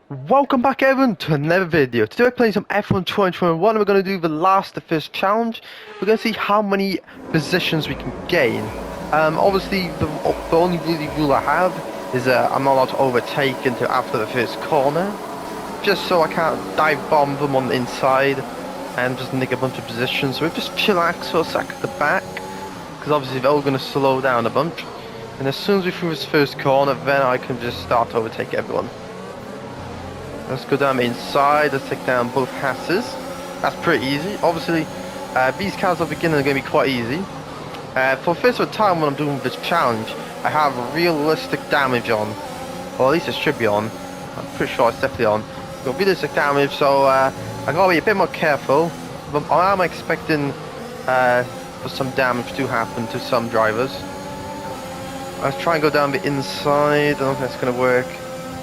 Welcome back everyone to another video. Today we're playing some F1 2021 and we're going to do the last the first challenge. We're going to see how many positions we can gain. Obviously the only really rule I have is I'm not allowed to overtake until after the first corner. Just so I can't dive bomb them on the inside and just nick a bunch of positions. So we'll just chillax for a sec at the back. Because obviously they're all going to slow down a bunch. And as soon as we through this first corner then I can just start to overtake everyone. Let's go down the inside, let's take down both Hasses. That's pretty easy. Obviously, these cars at the beginning are going to be quite easy. For the first time when I'm doing this challenge, I have realistic damage on. Or at least it should be on. I'm pretty sure it's definitely on. Got realistic damage, so I gotta be a bit more careful. But I am expecting for some damage to happen to some drivers. Let's try and go down the inside. I don't think that's going to work.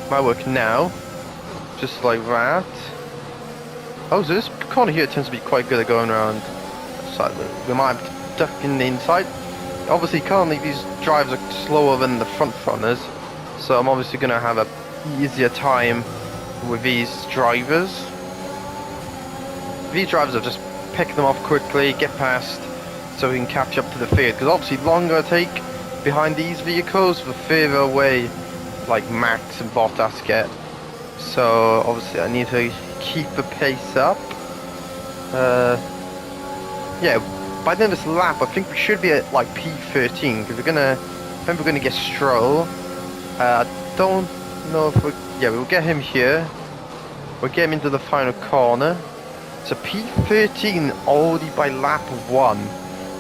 Might work now. Just like that. Oh, so this corner here tends to be quite good at going around. So we might have to duck in the inside. Obviously, currently these drives are slower than the front runners, so I'm obviously going to have a easier time with these drivers. These drivers will just pick them off quickly, get past, so we can catch up to the field. Because obviously, the longer I take behind these vehicles, the further away, like Max and Bottas get. So obviously I need to keep the pace up. Yeah, by the end of this lap I think we should be at like P13 because we're gonna get Stroll. I don't know if we'll get him here. We'll get him into the final corner. So P13 already by lap 1.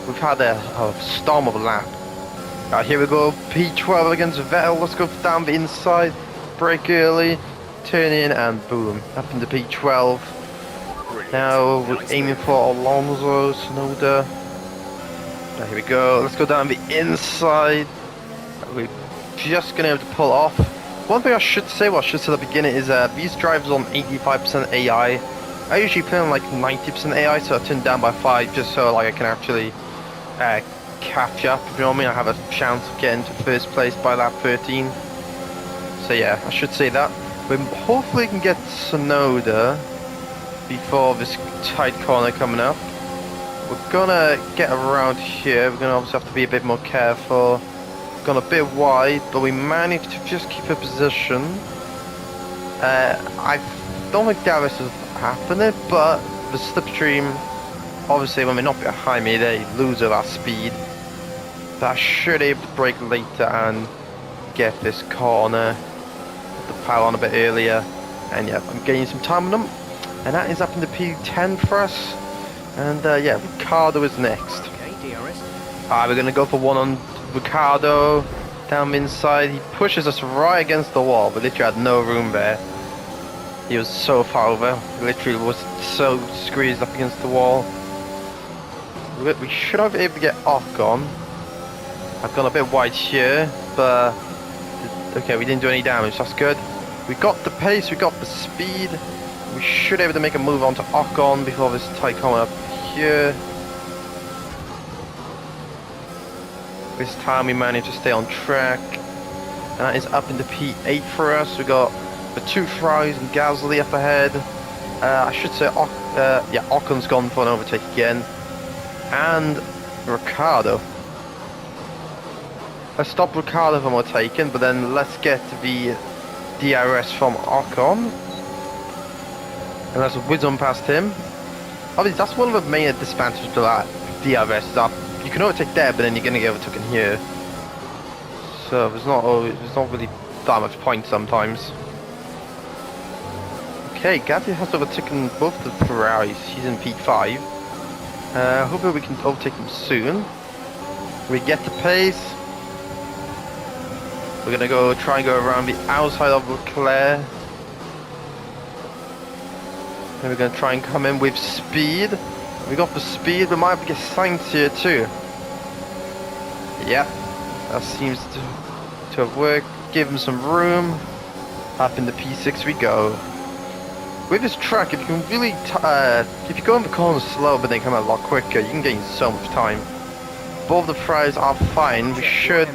We've had a storm of a lap. Alright, here we go, P12 against Vettel. Let's go down the inside, brake early. Turn in and boom, up into P12. Now we're aiming for Alonso, Tsunoda. Here we go, let's go down the inside. We're just gonna have to pull off. One thing I should say, at the beginning is these drivers on 85% AI. I usually play on like 90% AI, so I turn down by 5 just so like I can actually catch up, if you know what I mean. I have a chance of getting to first place by lap 13. So yeah, I should say that. We hopefully can get Tsunoda before this tight corner coming up. We're gonna get around here. We're gonna obviously have to be a bit more careful. Gone a bit wide, but we managed to just keep a position. I don't think that this is happening, but the slipstream, obviously when they're not behind me, they lose a lot of speed. But I should be able to brake later and get this corner. The power on a bit earlier, and yeah, I'm gaining some time on them, and that is up into P10 for us. And yeah, Ricardo is next. Alright, we're gonna go for one on Ricardo down the inside. He pushes us right against the wall, but literally had no room there. He was so far over, he literally was so squeezed up against the wall. We should have been able to get Ocon. I've gone a bit wide here, but okay, we didn't do any damage, that's good. We got the pace, we got the speed. We should be able to make a move onto Ocon before this tight corner up here. This time we managed to stay on track. And that is up into P8 for us. We got the two Ferraris and Gasly up ahead. I should say, yeah, Ocon's gone for an overtake again. And Ricardo. Let's stop Ricardo from overtaking, but then let's get the DRS from Ocon. And let's whiz on past him. Obviously, that's one of the main disadvantages to that DRS, is that you can overtake there, but then you're going to get overtaken here. So there's not really that much point sometimes. Okay, Gasly has overtaken both the Ferraris. He's in P5. Hopefully we can overtake him soon. We get the pace. We're gonna try and go around the outside of Leclerc. Then we're gonna try and come in with speed. We got the speed, we might have to get Sainz here too. Yeah, that seems to have worked. Give him some room. Up in the P6 we go. With this track, if you can really, if you go in the corners slow but they come out a lot quicker, you can gain so much time. Both the Ferraris are fine. We should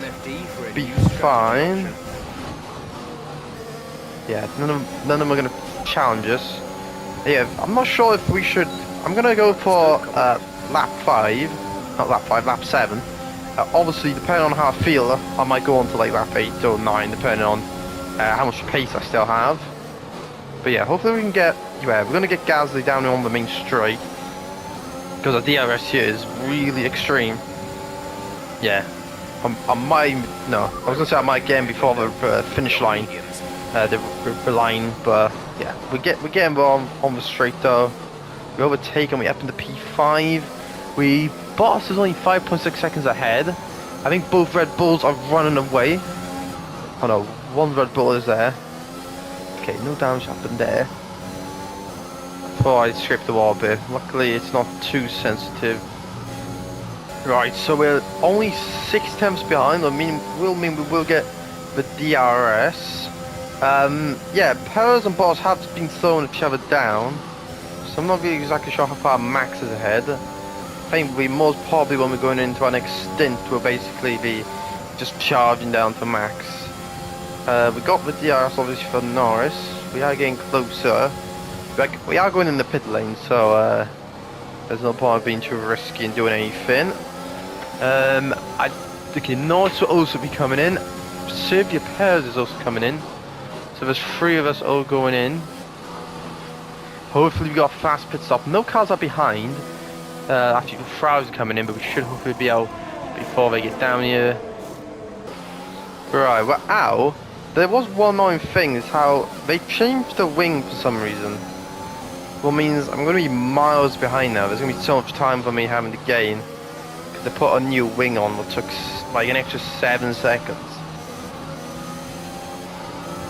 be fine. Yeah, none of them are gonna challenge us. Yeah, I'm not sure if we should. I'm gonna go for lap 5, not lap 5, lap 7. Obviously, depending on how I feel, I might go on to like lap 8 or 9, depending on how much pace I still have. But yeah, hopefully we can get. Yeah, we're gonna get Gasly down on the main straight because the DRS here is really extreme. Yeah, I might. No, I was gonna say I might get him before the finish line. The line, but yeah, we're getting on the straight though. We overtake and we up into P5. Bottas is only 5.6 seconds ahead. I think both Red Bulls are running away. Oh no, one Red Bull is there. Okay, no damage happened there. Thought I'd scrape the wall a bit. Luckily, it's not too sensitive. Right, so we're only 6 temps behind. Will mean we will get the DRS. Yeah, Perez and Bottas have been slowing each other down, so I'm not really exactly sure how far Max is ahead. I think we most probably when we're going into our next stint will basically be just charging down to Max. We got the DRS obviously for Norris. We are getting closer. We are going in the pit lane, so there's no point of being too risky and doing anything. Okay, Norris will also be coming in. Sergio Perez is also coming in. So there's 3 of us all going in. Hopefully we got a fast pit stop. No cars are behind. Actually, Frau's coming in, but we should hopefully be out before they get down here. Right, we're out. There was one annoying thing, is how they changed the wing for some reason. Well, means I'm going to be miles behind now. There's going to be so much time for me having to gain. Because they put a new wing on that took like an extra 7 seconds.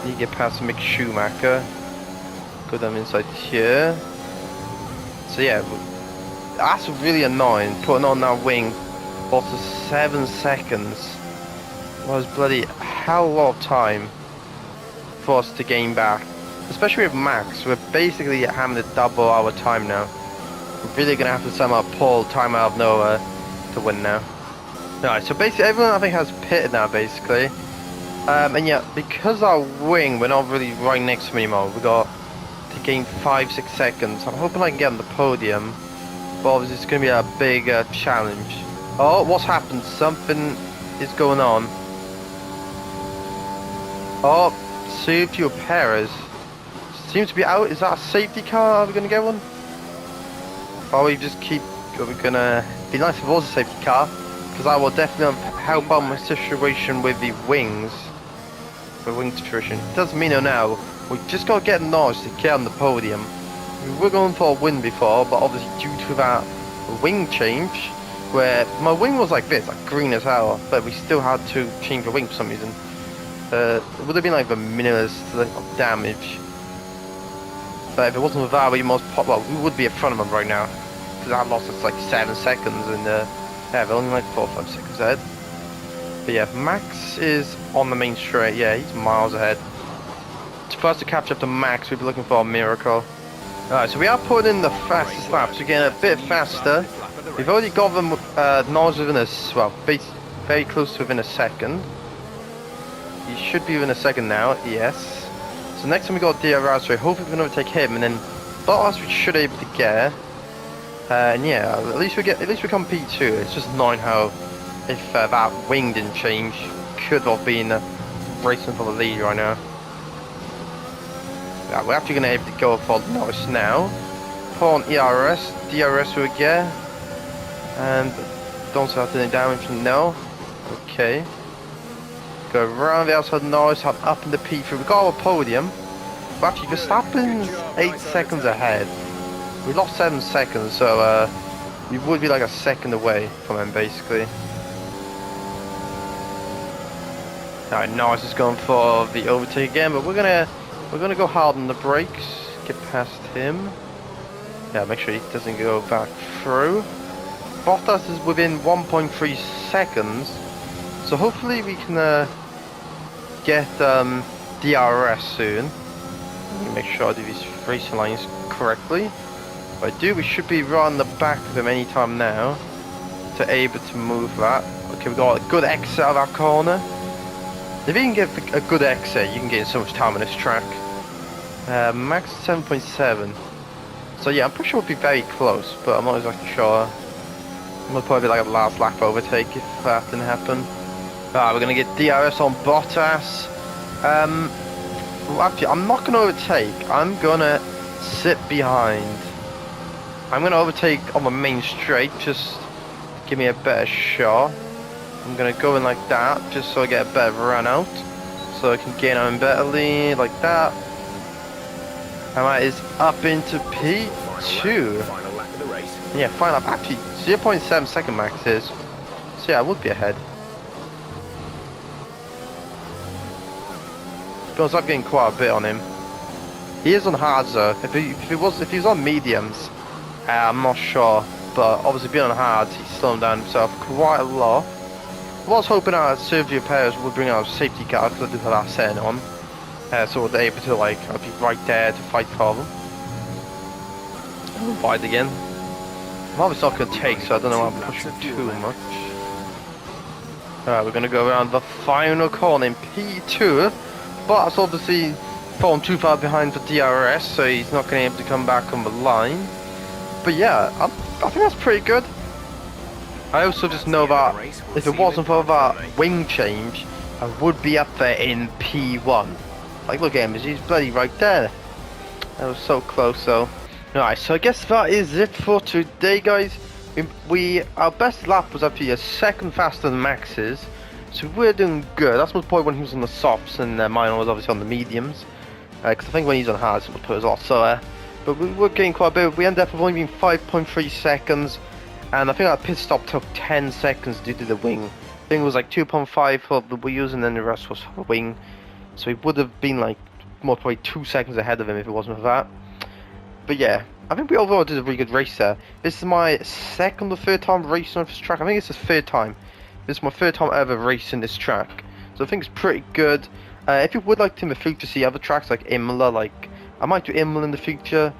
You get past Mick Schumacher. Go down inside here. So yeah, that's really annoying. Putting on that wing for 7 seconds was bloody hell of a lot of time for us to gain back. Especially with Max, we're basically having to double our time now. We're really gonna have to somehow pull time out of nowhere to win now. Alright, so basically everyone I think has pitted now basically. And yeah, because our wing, we're not really right next to me anymore. We got to gain 5-6 seconds. I'm hoping I can get on the podium, but obviously it's going to be a big challenge. Oh, what's happened? Something is going on. Oh, Sergio Perez seems to be out. Is that a safety car? Are we going to get one? Or we just keep? Are we going to? Be nice if it was a safety car, because I will definitely help out my situation with the wings. Wing situation. It doesn't mean now. We just got to get Norris to get on the podium. We were going for a win before, but obviously due to that wing change, where my wing was like this, like green as hell, but we still had to change the wing for some reason. It would have been like the minimalist of damage. But if it wasn't with that, we we would be in front of them right now, because I lost us like 7 seconds, and yeah, we're only like 4 or 5 seconds ahead. But yeah, Max is on the main straight. Yeah, he's miles ahead. For us to catch up to Max, we'd be looking for a miracle. Alright, so we are putting in the fastest laps. We're getting a bit faster. We've already got them Norris within us, well, very close to within a second. He should be within a second now, yes. So next time we got DRS, so hopefully we can overtake him, and then Bottas we should be able to get. And yeah, at least we come P2. It's just annoying how if that wing didn't change, could have been racing for the lead right now. Yeah, we're actually going to be able to go for Norris now. Put on ERS, DRS we get, and don't start any damage. No. Okay. Go around the outside Norris, have up in the P3. We got our podium. But actually, Verstappen's 8 seconds ahead. We lost 7 seconds, so we would be like a second away from him basically. Alright, Norris is going for the overtake again, but we're gonna go hard on the brakes, get past him. Yeah, make sure he doesn't go back through. Bottas is within 1.3 seconds, so hopefully we can get DRS soon. Let me make sure I do these racing lines correctly. If I do, we should be right on the back of them anytime now to able to move that. Okay, we got a good exit out of our corner. If you can get a good exit, you can get so much time on this track. Max 7.7. So yeah, I'm pretty sure it'll be very close, but I'm not exactly sure. It'll probably be like a last lap overtake if that didn't happen. Alright, we're gonna get DRS on Bottas. Well, actually, I'm not gonna overtake. I'm gonna sit behind. I'm gonna overtake on the main straight, just to give me a better shot. I'm gonna go in like that, just so I get a better run out. So I can gain on him better lead, like that. And that is up into P2. Final lap of the race. Yeah, final lap. Actually, 0.7 second max is. So yeah, I would be ahead. Because I'm getting quite a bit on him. He is on hards though. If he was on mediums, I'm not sure. But obviously being on hards, he's slowing down himself quite a lot. I was hoping our Sergio Perez would bring out a safety car because I did have that setting on. So they're able to like, I'll be right there to fight for them. Fight again. I'm obviously not going to take, so I don't know why I'm pushing too much. Alright, we're going to go around the final corner in P2. But it's obviously fallen too far behind for DRS, so he's not going to be able to come back on the line. But yeah, I think that's pretty good. I also just know that if it wasn't for that wing change, I would be up there in P1. Like, look at him, he's bloody right there. That was so close, though. Alright, so I guess that is it for today, guys. Our best lap was actually a second faster than Max's. So we're doing good. That's my point when he was on the softs and mine was obviously on the mediums. Because I think when he's on hards, it'll put us off. So, but we were getting quite a bit. We ended up with only being 5.3 seconds. And I think our pit stop took 10 seconds due to the wing. I think it was like 2.5 for the wheels and then the rest was for the wing. So he would have been like more probably 2 seconds ahead of him if it wasn't for that. But yeah, I think we overall did a really good race there. This is my second or third time racing on this track. I think it's the third time. This is my third time ever racing this track. So I think it's pretty good. If you would like to in the future see other tracks like Imola, like I might do Imola in the future.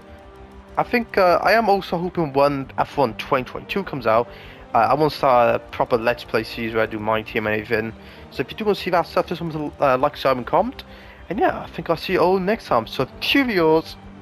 I think I am also hoping when F1 2022 comes out, I want to start a proper Let's Play series where I do my team and everything. So if you do want to see that stuff, just want to like, subscribe and comment. And yeah, I think I'll see you all next time. So cheerios!